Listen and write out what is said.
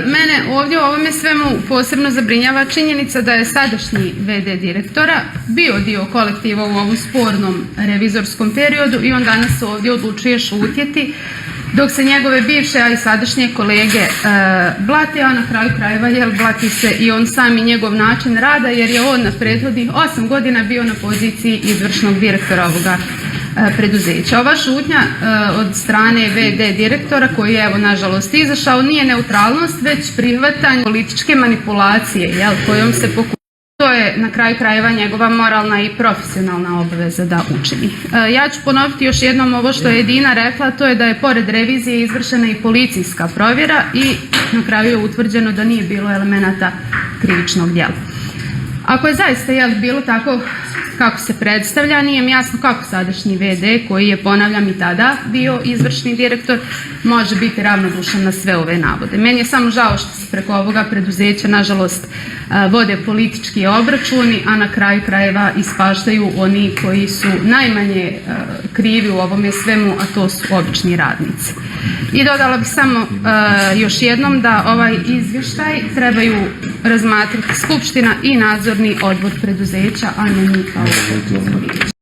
Mene ovdje u ovome svemu posebno zabrinjava činjenica da je sadašnji VD direktora bio dio kolektiva u ovom spornom revizorskom periodu i on danas ovdje odlučuje šutjeti dok se njegove bivše, a i sadašnje kolege blate, a na kraju krajeva blati se i on sam i njegov način rada jer je on na prethodnih 8 godina bio na poziciji izvršnog direktora ovoga preduzeća. Ova šutnja od strane VD direktora koji je evo nažalost izašao nije neutralnost već prihvatanje političke manipulacije kojom se pokušava. To je na kraju krajeva njegova moralna i profesionalna obaveza da učini. Ja ću ponoviti još jednom ovo što je Edina rekla, to je da je pored revizije izvršena i policijska provjera i na kraju je utvrđeno da nije bilo elemenata krivičnog djela. Ako je zaista bilo tako kako se predstavlja, nije mi jasno kako sadašnji VD, koji je, ponavljam, i tada bio izvršni direktor, može biti ravnodušan na sve ove navode. Meni je samo žao što se preko ovoga preduzeća, nažalost, vode politički obračuni, a na kraju krajeva ispaštaju oni koji su najmanje krivi u ovome svemu, a to su obični radnici. I dodala bih samo još jednom da ovaj izvještaj trebaju razmatrati Skupština i nadzorni odbor preduzeća, a ne mi kao